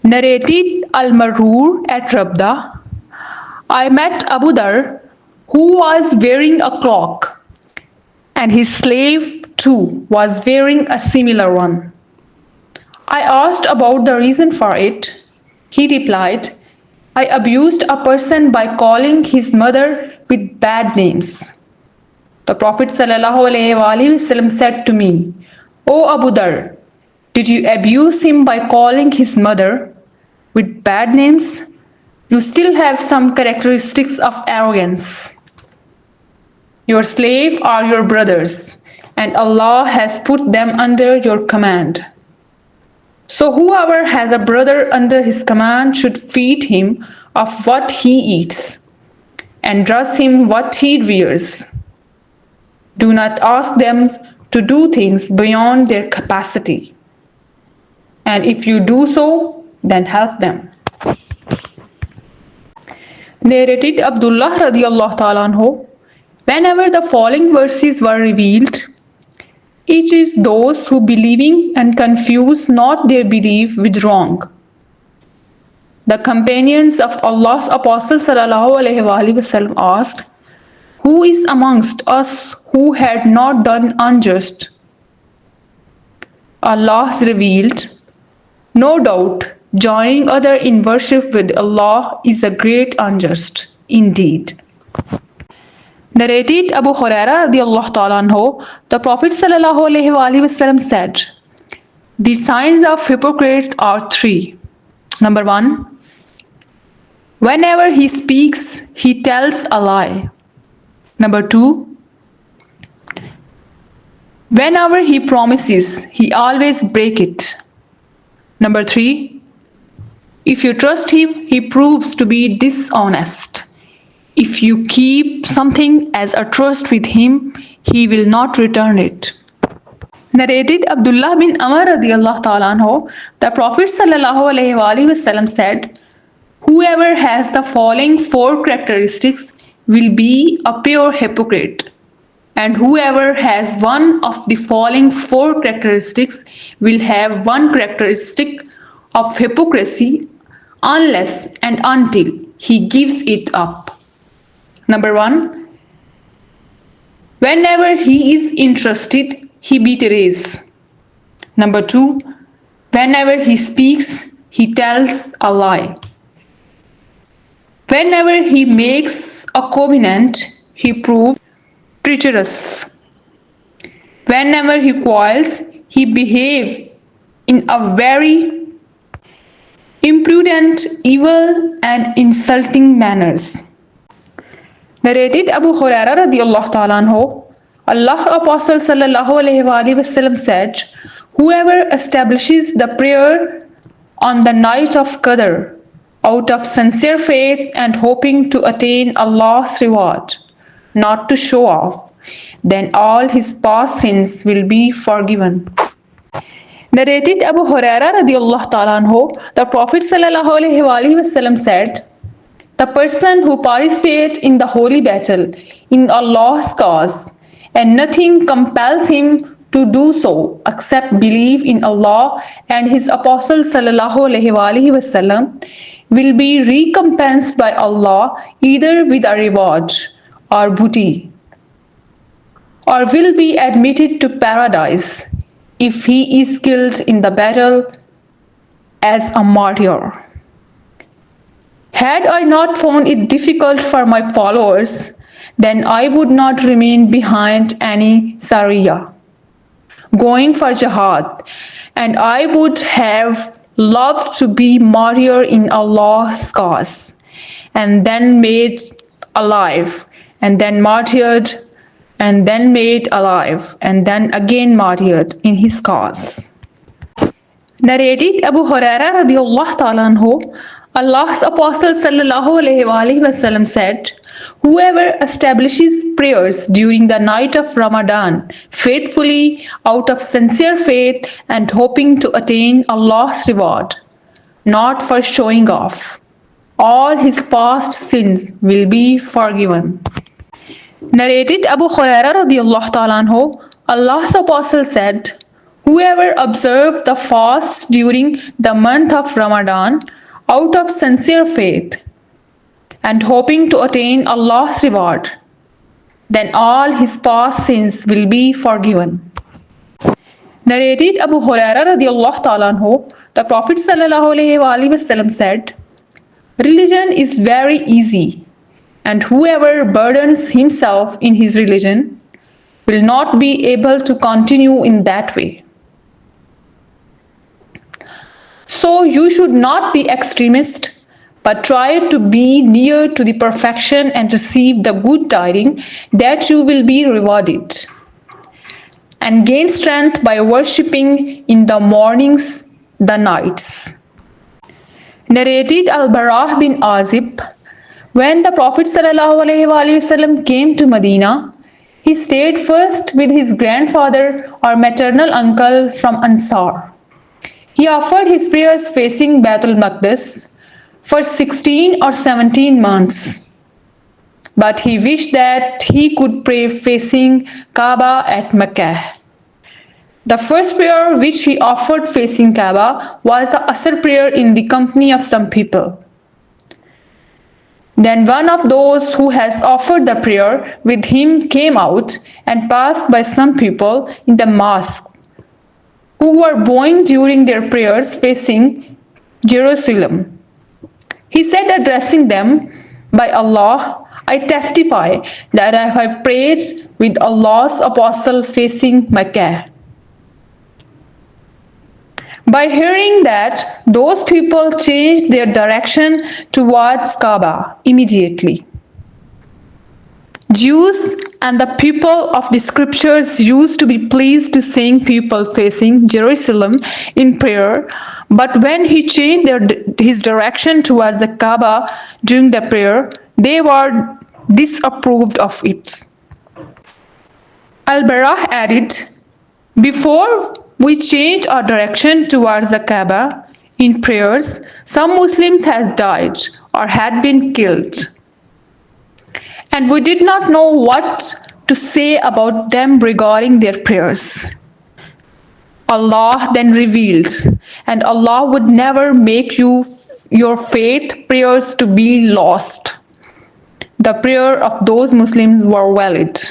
Narrated Al-Marur at Rabda, I met Abu Dhar, who was wearing a cloak, and his slave too was wearing a similar one. I asked about the reason for it. He replied, I abused a person by calling his mother with bad names. The Prophet ﷺ said to me, O Abu Dhar, did you abuse him by calling his mother with bad names? You still have some characteristics of arrogance. Your slaves are your brothers, and Allah has put them under your command. So whoever has a brother under his command should feed him of what he eats, and dress him what he wears. Do not ask them to do things beyond their capacity. And if you do so, then help them. Narrated Abdullah radiallahu ta'ala anhu, whenever the following verses were revealed, it is those who believing and confuse not their belief with wrong. The companions of Allah's Apostle ﷺ asked, who is amongst us who had not done unjust? Allah revealed, no doubt, joining other in worship with Allah is a great unjust indeed. Narrated Abu Huraira radiallahu ta'ala anhu, the Prophet ﷺ said, the signs of hypocrite are three. Number 1, whenever he speaks, he tells a lie. Number 2, whenever he promises, he always breaks it. Number 3, if you trust him, he proves to be dishonest. If you keep something as a trust with him, he will not return it. Narrated Abdullah bin Amr radiallahu ta'ala anhu, the Prophet ﷺ said, whoever has the following four characteristics will be a pure hypocrite, and whoever has one of the following four characteristics will have one characteristic of hypocrisy unless and until he gives it up. Number 1, whenever he is interested, he betrays. Number 2, whenever he speaks, he tells a lie. Whenever he makes a covenant, he proves treacherous. Whenever he quarrels, he behaves in a very imprudent, evil and insulting manners. Narrated Abu Huraira radiallahu ta'ala anhu, Allah's Apostle ﷺ said, whoever establishes the prayer on the night of Qadr out of sincere faith and hoping to attain Allah's reward, not to show off, then all his past sins will be forgiven. Narrated Abu Huraira radiallahu ta'ala anhu, the Prophet ﷺ said, the person who participates in the holy battle in Allah's cause and nothing compels him to do so except believe in Allah and His Apostle ﷺ will be recompensed by Allah either with a reward or booty, or will be admitted to paradise if he is killed in the battle as a martyr. Had I not found it difficult for my followers, then I would not remain behind any Sariya going for jihad, and I would have loved to be martyr in Allah's cause, and then made alive, and then martyred, and then made alive, and then again martyred in his cause. Narrated Abu Huraira radiallahu ta'ala anhu, Allah's Apostle ﷺ said, whoever establishes prayers during the night of Ramadan faithfully out of sincere faith and hoping to attain Allah's reward, not for showing off, all his past sins will be forgiven. Narrated Abu Huraira radiallahu ta'ala anhu, Allah's Apostle said, Whoever observed the fast during the month of Ramadan out of sincere faith and hoping to attain Allah's reward, then all his past sins will be forgiven. Narrated Abu Hurairah radiallahu ta'ala anhu, the Prophet sallallahu alaihi wasallam said, "Religion is very easy, and whoever burdens himself in his religion will not be able to continue in that way." So you should not be extremist, but try to be near to the perfection and receive the good tidings that you will be rewarded, and gain strength by worshipping in the mornings, the nights. Narrated al-Barah bin Azib, when the Prophet ﷺ came to Medina, he stayed first with his grandfather or maternal uncle from Ansar. He offered his prayers facing Baitul Maqdis for 16 or 17 months, but he wished that he could pray facing Kaaba at Mecca. The first prayer which he offered facing Kaaba was the Asr prayer in the company of some people. Then one of those who has offered the prayer with him came out and passed by some people in the mosque who were bowing during their prayers facing Jerusalem. He said, addressing them, "By Allah, I testify that I have prayed with Allah's apostle facing Mecca." By hearing that, those people changed their direction towards Kaaba immediately. Jews and the people of the scriptures used to be pleased to seeing people facing Jerusalem in prayer, but when he changed his direction towards the Kaaba during the prayer, they were disapproved of it. Al-Barah added, "Before we changed our direction towards the Kaaba in prayers, some Muslims had died or had been killed, and we did not know what to say about them regarding their prayers. Allah then revealed, and Allah would never make your faith prayers to be lost. The prayer of those Muslims were valid."